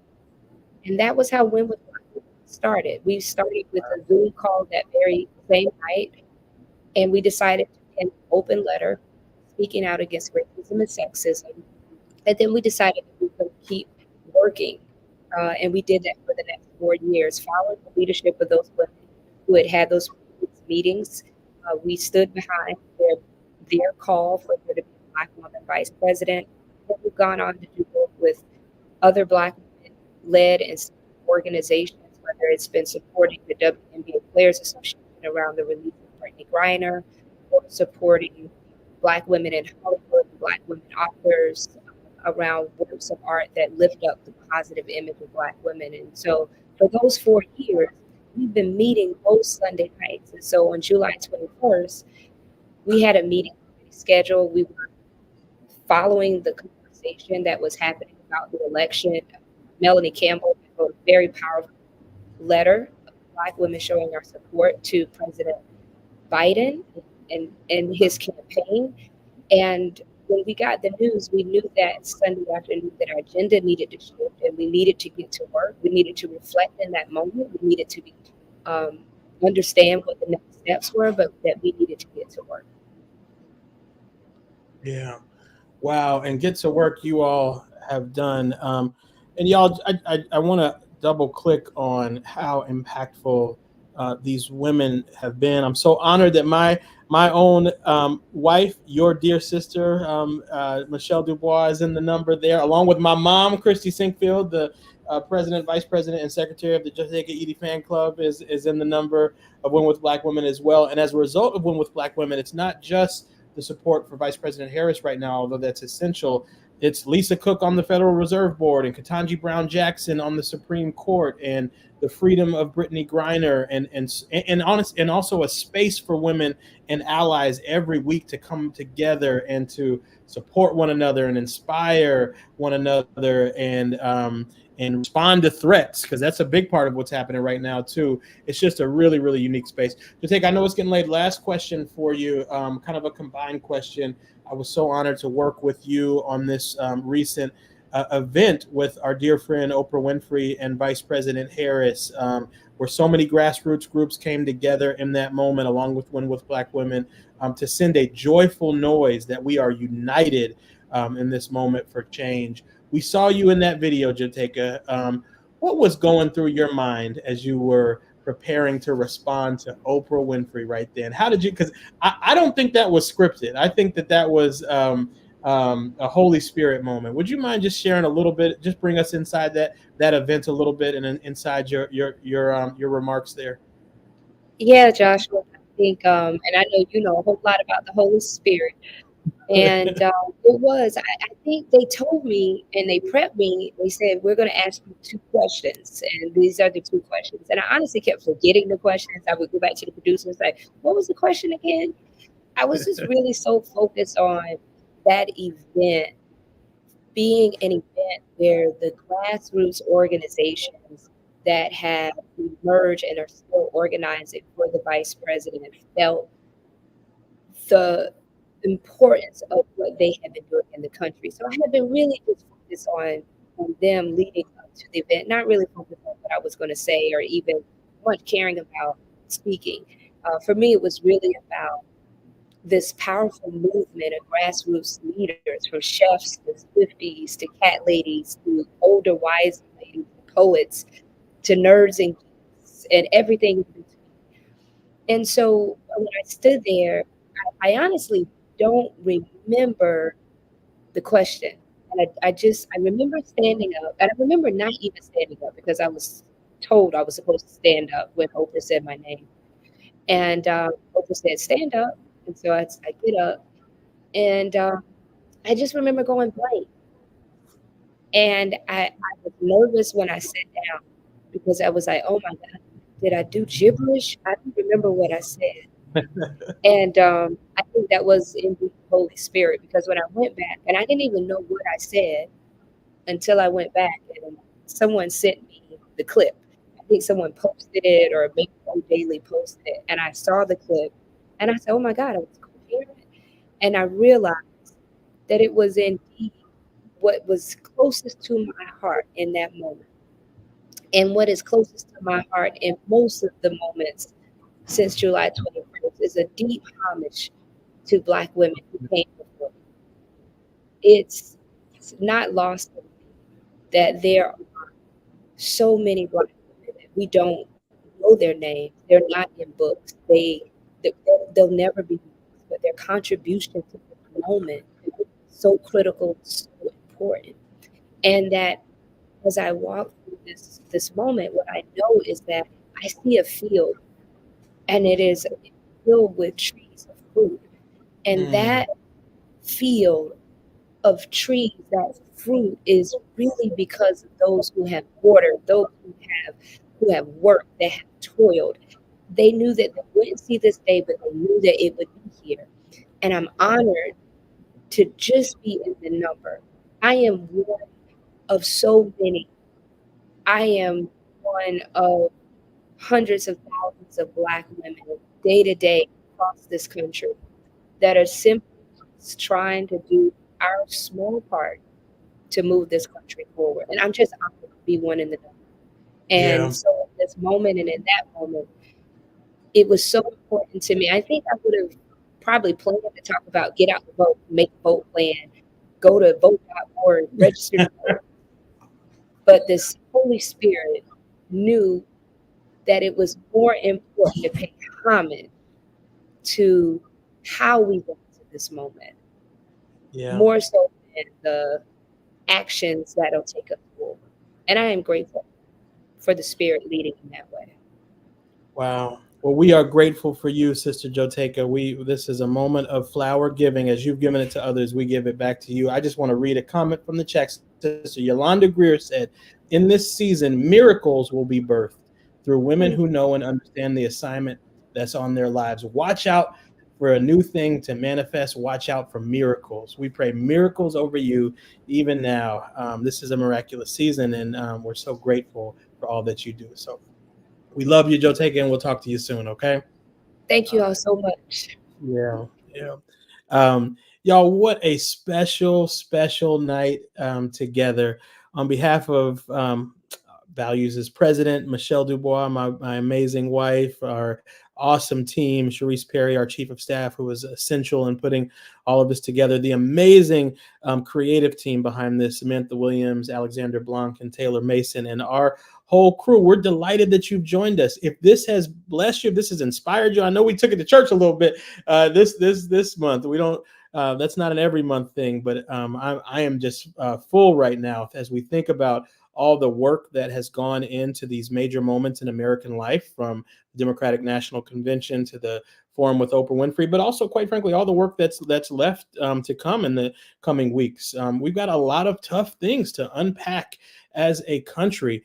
And that was how Win with Black Women started. We started with a Zoom call that very same night, and we decided to pen an open letter speaking out against racism and sexism. And then we decided that we would keep working. And we did that for the next 4 years, following the leadership of those women who had those meetings. We stood behind their call for there to be a Black woman vice president. And we've gone on to do work with other Black women-led and organizations, whether it's been supporting the WNBA Players Association around the release of Brittany Griner, or supporting Black women in Hollywood, Black women authors, around works of art that lift up the positive image of Black women. And so for those 4 years, we've been meeting most Sunday nights. And so on July 21st, we had a meeting scheduled. We were following the conversation that was happening about the election. Melanie Campbell wrote a very powerful letter of Black women showing our support to President Biden and his campaign. And when we got the news, we knew that Sunday afternoon that our agenda needed to shift and we needed to get to work. We needed to reflect in that moment. We needed to understand what the next steps were, but that we needed to get to work. Yeah. Wow. And get to work you all have done. And y'all, I want to double click on how impactful these women have been. I'm so honored that my own wife, your dear sister, Michelle Dubois, is in the number there, along with my mom, Christy Sinkfield, the president, vice president, and secretary of the Jotaka Eaddy fan club, is in the number of Win with Black Women as well. And as a result of Win with Black Women, it's not just the support for Vice President Harris right now, although that's essential. It's Lisa Cook on the Federal Reserve Board and Ketanji Brown Jackson on the Supreme Court, and the freedom of Brittany Griner, and also a space for women and allies every week to come together and to support one another and inspire one another and respond to threats, because that's a big part of what's happening right now too. It's just a really, really unique space. Jotaka, I know it's getting late. Last question for you, kind of a combined question. I was so honored to work with you on this recent event with our dear friend Oprah Winfrey and Vice President Harris, where so many grassroots groups came together in that moment, along with Win with Black Women, to send a joyful noise that we are united in this moment for change. We saw you in that video, Jotaka. What was going through your mind as you were preparing to respond to Oprah Winfrey right then? How did you, because I don't think that was scripted. I think that was a Holy Spirit moment. Would you mind just sharing a little bit, just bring us inside that event a little bit and inside your remarks there? Yeah, Joshua, I think, and I know you know a whole lot about the Holy Spirit. And it was, I think they told me and they prepped me. They said, we're going to ask you 2 questions. And these are the 2 questions. And I honestly kept forgetting the questions. I would go back to the producers like, what was the question again? I was just really so focused on that event being an event where the grassroots organizations that have emerged and are still organizing for the vice president felt the importance of what they have been doing in the country. So I have been really just focused on them leading up to the event, not really focused on what I was going to say or even much caring about speaking. For me, it was really about this powerful movement of grassroots leaders, from chefs to Swifties to cat ladies to older wise ladies, poets to nerds and geeks, and everything in between. And so when I stood there. I honestly don't remember the question. And I remember standing up, and I remember not even standing up because I was told I was supposed to stand up when Oprah said my name. And Oprah said, stand up. And so I get up, and I just remember going blank. And I was nervous when I sat down because I was like, oh my God, did I do gibberish? I don't remember what I said. And I think that was in the Holy Spirit, because when I went back, and I didn't even know what I said until I went back, and someone sent me the clip. I think someone posted it, or maybe Daily posted it, and I saw the clip, and I said, oh my God, I was coherent. And I realized that it was indeed what was closest to my heart in that moment. And what is closest to my heart in most of the moments since July 21st is a deep homage to Black women who came before me. It's not lost on me that there are so many Black women that we don't know their names. They're not in books. They'll never be books, but their contribution to the moment is so critical, so important. And that as I walk through this moment, what I know is that I see a field, and it is filled with trees of fruit. And that field of trees, that fruit, is really because of those who have watered, those who have worked, that have toiled. They knew that they wouldn't see this day, but they knew that it would be here. And I'm honored to just be in the number. I am one of so many. I am one of hundreds of thousands of Black women day to day across this country that are simply trying to do our small part to move this country forward. And I'm just honored to be one in the number. And so in this moment, and in that moment, it was so important to me. I think I would have probably planned to talk about get out the vote, make a vote plan, go to vote.org, register to vote. But this Holy Spirit knew that it was more important to pay homage to how we got to this moment, more so than the actions that'll take us forward. And I am grateful for the Spirit leading in that way. Wow. Well, we are grateful for you, Sister Jotaka. This is a moment of flower giving. As you've given it to others, we give it back to you. I just want to read a comment from the chat. Sister Yolanda Greer said, in this season, miracles will be birthed through women who know and understand the assignment that's on their lives. Watch out for a new thing to manifest. Watch out for miracles. We pray miracles over you even now. This is a miraculous season, and we're so grateful for all that you do. So we love you, Jotaka, and we'll talk to you soon, okay? Thank you all so much. Yeah. Y'all, what a special night together. On behalf of Values' president, Michelle Dubois, my amazing wife, our awesome team, Sharice Perry, our chief of staff, who was essential in putting all of this together, the amazing creative team behind this, Samantha Williams, Alexander Blanc, and Taylor Mason, and our whole crew. We're delighted that you've joined us. If this has blessed you, if this has inspired you, I know we took it to church a little bit this month. We don't. That's not an every month thing, but I am just full right now as we think about all the work that has gone into these major moments in American life, from the Democratic National Convention to the forum with Oprah Winfrey, but also, quite frankly, all the work that's left to come in the coming weeks. We've got a lot of tough things to unpack as a country.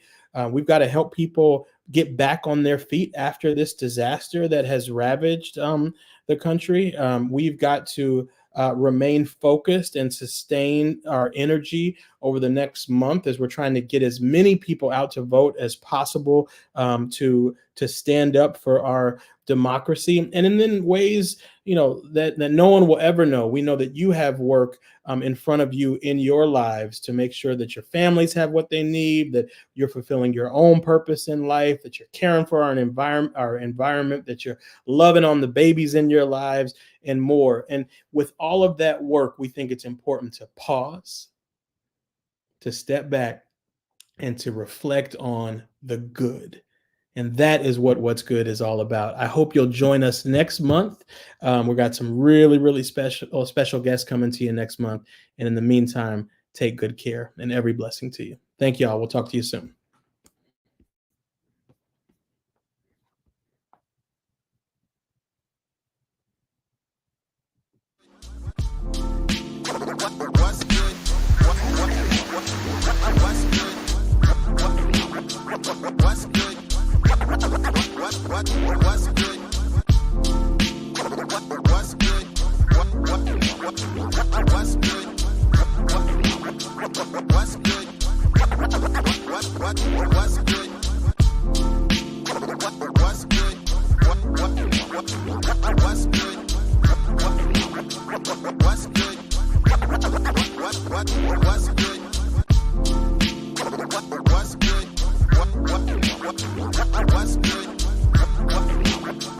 We've got to help people get back on their feet after this disaster that has ravaged the country. We've got to remain focused and sustain our energy over the next month as we're trying to get as many people out to vote as possible, to stand up for our democracy, and in ways that no one will ever know. We know that you have work in front of you in your lives to make sure that your families have what they need, that you're fulfilling your own purpose in life, that you're caring for our environment, that you're loving on the babies in your lives, and more. And with all of that work, we think it's important to pause, to step back, and to reflect on the good And that is what What's Good is all about. I hope you'll join us next month. We've got some really, really special guests coming to you next month. And in the meantime, take good care, and every blessing to you. Thank you all. We'll talk to you soon. What's good?